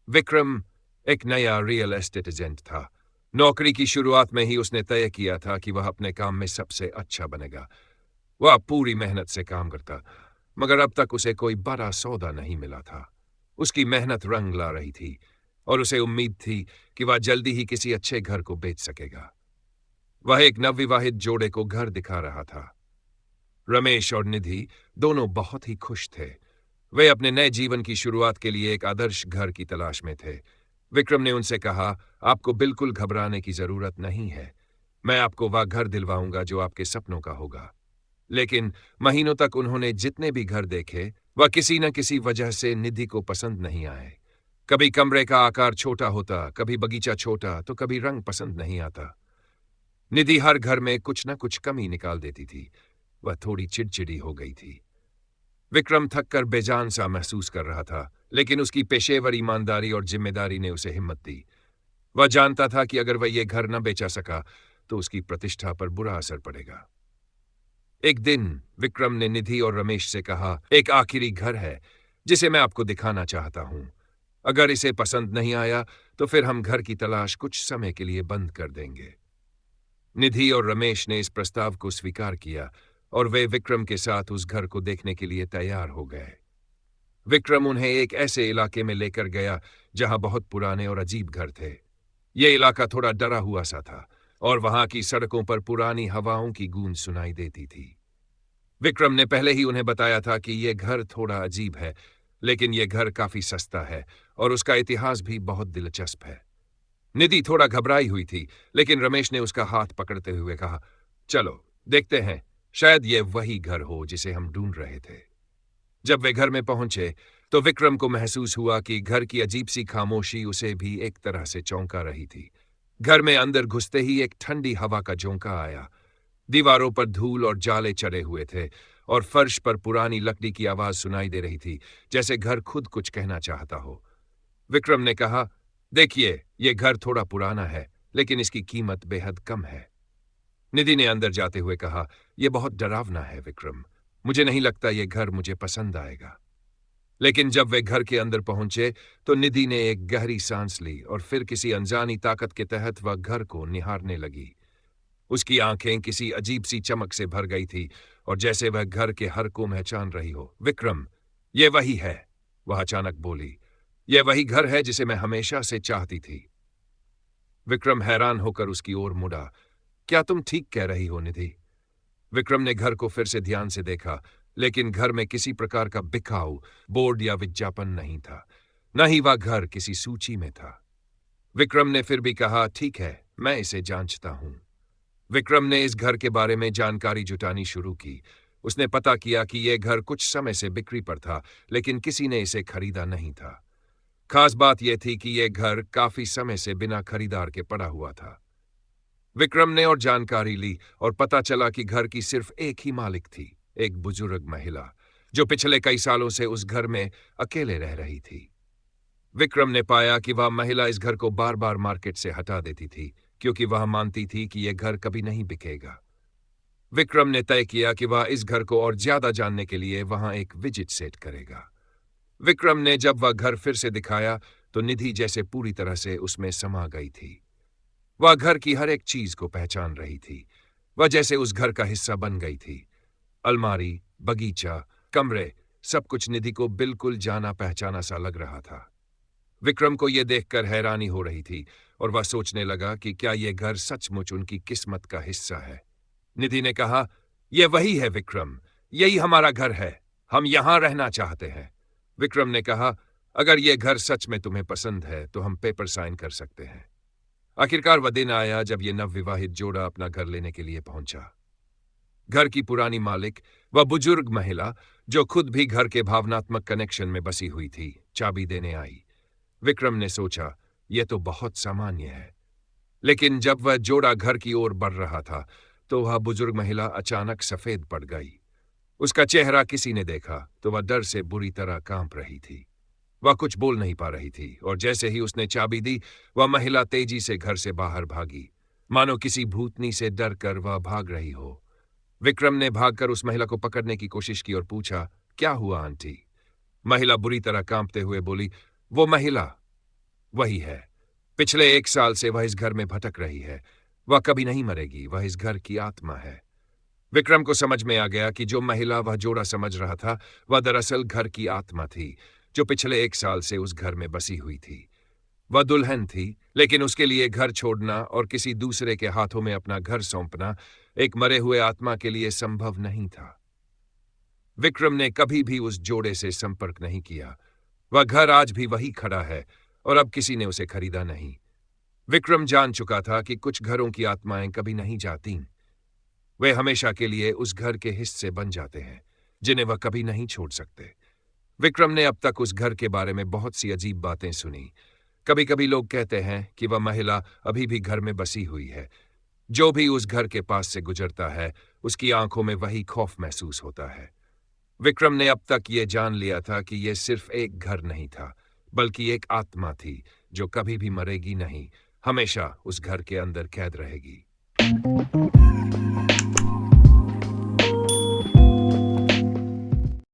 विक्रम एक नया real estate agent था। नौकरी की शुरुआत में ही उसने तय किया था कि वह अपने काम में सबसे अच्छा बनेगा। वह पूरी मेहनत से काम करता, मगर अब तक उसे कोई बड़ा सौदा नहीं मिला था। उसकी मेहनत रंग ला रही थी और उसे उम्मीद थी कि वह जल्दी ही किसी अच्छे घर को बेच सकेगा। वह एक नवविवाहित जोड़े को घर दिखा रहा था। रमेश और निधि दोनों बहुत ही खुश थे। वे अपने नए जीवन की शुरुआत के लिए एक आदर्श घर की तलाश में थे। विक्रम ने उनसे कहा, आपको बिल्कुल घबराने की जरूरत नहीं है। मैं आपको वह घर दिलवाऊंगा जो आपके सपनों का होगा। लेकिन महीनों तक उन्होंने जितने भी घर देखे, वह किसी न किसी वजह से निधि को पसंद नहीं आए। कभी कमरे का आकार छोटा होता, कभी बगीचा छोटा, तो कभी रंग पसंद नहीं आता। निधि हर घर में कुछ न कुछ कमी निकाल देती थी। वह थोड़ी चिड़चिड़ी हो गई थी। विक्रम थककर बेजान सा महसूस कर रहा था, लेकिन उसकी पेशेवर ईमानदारी और जिम्मेदारी ने उसे हिम्मत दी। वह जानता था कि अगर वह ये घर न बेचा सका तो उसकी प्रतिष्ठा पर बुरा असर पड़ेगा। एक दिन विक्रम ने निधि और रमेश से कहा, एक आखिरी घर है जिसे मैं आपको दिखाना चाहता हूं। अगर इसे पसंद नहीं आया तो फिर हम घर की तलाश कुछ समय के लिए बंद कर देंगे। निधि और रमेश ने इस प्रस्ताव को स्वीकार किया और वे विक्रम के साथ उस घर को देखने के लिए तैयार हो गए। विक्रम उन्हें एक ऐसे इलाके में लेकर गया जहां बहुत पुराने और अजीब घर थे। यह इलाका थोड़ा डरा हुआ सा था और वहां की सड़कों पर पुरानी हवाओं की गूंज सुनाई देती थी। विक्रम ने पहले ही उन्हें बताया था कि यह घर थोड़ा अजीब है, लेकिन यह घर काफी सस्ता है और उसका इतिहास भी बहुत दिलचस्प है। निधि थोड़ा घबराई हुई थी, लेकिन रमेश ने उसका हाथ पकड़ते हुए कहा, चलो देखते हैं, शायद यह वही घर हो जिसे हम ढूंढ रहे थे। जब वे घर में पहुंचे तो विक्रम को महसूस हुआ कि घर की अजीब सी खामोशी उसे भी एक तरह से चौंका रही थी। घर में अंदर घुसते ही एक ठंडी हवा का झोंका आया। दीवारों पर धूल और जाले चढ़े हुए थे और फर्श पर पुरानी लकड़ी की आवाज सुनाई दे रही थी, जैसे घर खुद कुछ कहना चाहता हो। विक्रम ने कहा, देखिए, यह घर थोड़ा पुराना है, लेकिन इसकी कीमत बेहद कम है। निधि ने अंदर जाते हुए कहा, यह बहुत डरावना है विक्रम, मुझे नहीं लगता यह घर मुझे पसंद आएगा। लेकिन जब वे घर के अंदर पहुंचे तो निधि ने एक गहरी सांस ली और फिर किसी अनजानी ताकत के तहत वह घर को निहारने लगी। उसकी आंखें किसी अजीब सी चमक से भर गई थी और जैसे वह घर के हर को पहचान रही हो। विक्रम, यह वही है, वह अचानक बोली। यह वही घर है जिसे मैं हमेशा से चाहती थी। विक्रम हैरान होकर उसकी ओर मुड़ा। क्या तुम ठीक कह रही हो निधि? विक्रम ने घर को फिर से ध्यान से देखा, लेकिन घर में किसी प्रकार का बिकाऊ बोर्ड या विज्ञापन नहीं था, न ही वह घर किसी सूची में था। विक्रम ने फिर भी कहा, ठीक है, मैं इसे जांचता हूं। विक्रम ने इस घर के बारे में जानकारी जुटानी शुरू की। उसने पता किया कि यह घर कुछ समय से बिक्री पर था, लेकिन किसी ने इसे खरीदा नहीं था। खास बात यह थी कि यह घर काफी समय से बिना खरीदार के पड़ा हुआ था। विक्रम ने और जानकारी ली और पता चला कि घर की सिर्फ एक ही मालिक थी, एक बुजुर्ग महिला, जो पिछले कई सालों से उस घर में अकेले रह रही थी। विक्रम ने पाया कि वह महिला इस घर को बार बार मार्केट से हटा देती थी, क्योंकि वह मानती थी कि यह घर कभी नहीं बिकेगा। विक्रम ने तय किया कि वह इस घर को और ज्यादा जानने के लिए वहां एक विजिट सेट करेगा। विक्रम ने जब वह घर फिर से दिखाया तो निधि जैसे पूरी तरह से उसमें समा गई थी। वह घर की हर एक चीज को पहचान रही थी। वह जैसे उस घर का हिस्सा बन गई थी। अलमारी, बगीचा, कमरे, सब कुछ निधि को बिल्कुल जाना पहचाना सा लग रहा था। विक्रम को यह देखकर हैरानी हो रही थी और वह सोचने लगा कि क्या यह घर सचमुच उनकी किस्मत का हिस्सा है। निधि ने कहा, यह वही है विक्रम, यही हमारा घर है, हम यहां रहना चाहते हैं। विक्रम ने कहा, अगर यह घर सच में तुम्हें पसंद है तो हम पेपर साइन कर सकते हैं। आखिरकार वह दिन आया जब यह नवविवाहित जोड़ा अपना घर लेने के लिए पहुंचा। घर की पुरानी मालिक, वह बुजुर्ग महिला जो खुद भी घर के भावनात्मक कनेक्शन में बसी हुई थी, चाबी देने आई। विक्रम ने सोचा, यह तो बहुत सामान्य है। लेकिन जब वह जोड़ा घर की ओर बढ़ रहा था तो वह बुजुर्ग महिला अचानक सफेद पड़ गई। उसका चेहरा किसी ने देखा तो वह डर से बुरी तरह कांप रही थी। वह कुछ बोल नहीं पा रही थी और जैसे ही उसने चाबी दी, वह महिला तेजी से घर से बाहर भागी, मानो किसी भूतनी से डर कर वह भाग रही हो। विक्रम ने भागकर उस महिला को पकड़ने की कोशिश की और पूछा, क्या हुआ आंटी? महिला बुरी तरह कांपते हुए बोली, वो महिला, वही है। पिछले 1 साल से वह इस घर में भटक रही है। वह कभी नहीं मरेगी, वह इस घर की आत्मा है। विक्रम को समझ में आ गया कि जो महिला वह जोड़ा समझ रहा था, वह दरअसल घर की आत्मा थी, जो पिछले 1 साल से उस घर में बसी हुई थी। वह दुल्हन थी, लेकिन उसके लिए घर छोड़ना और किसी दूसरे के हाथों में अपना घर सौंपना एक मरे हुए आत्मा के लिए संभव नहीं था। विक्रम ने कभी भी उस जोड़े से संपर्क नहीं किया। वह घर आज भी वही खड़ा है और अब किसी ने उसे खरीदा नहीं। विक्रम जान चुका था कि कुछ घरों की आत्माएं कभी नहीं जाती। वे हमेशा के लिए उस घर के हिस्से बन जाते हैं, जिन्हें वह कभी नहीं छोड़ सकते। विक्रम ने अब तक उस घर के बारे में बहुत सी अजीब बातें सुनी। कभी कभी लोग कहते हैं कि वह महिला अभी भी घर में बसी हुई है। जो भी उस घर के पास से गुजरता है, उसकी आंखों में वही खौफ महसूस होता है। विक्रम ने अब तक ये जान लिया था कि यह सिर्फ एक घर नहीं था, बल्कि एक आत्मा थी जो कभी भी मरेगी नहीं, हमेशा उस घर के अंदर कैद रहेगी।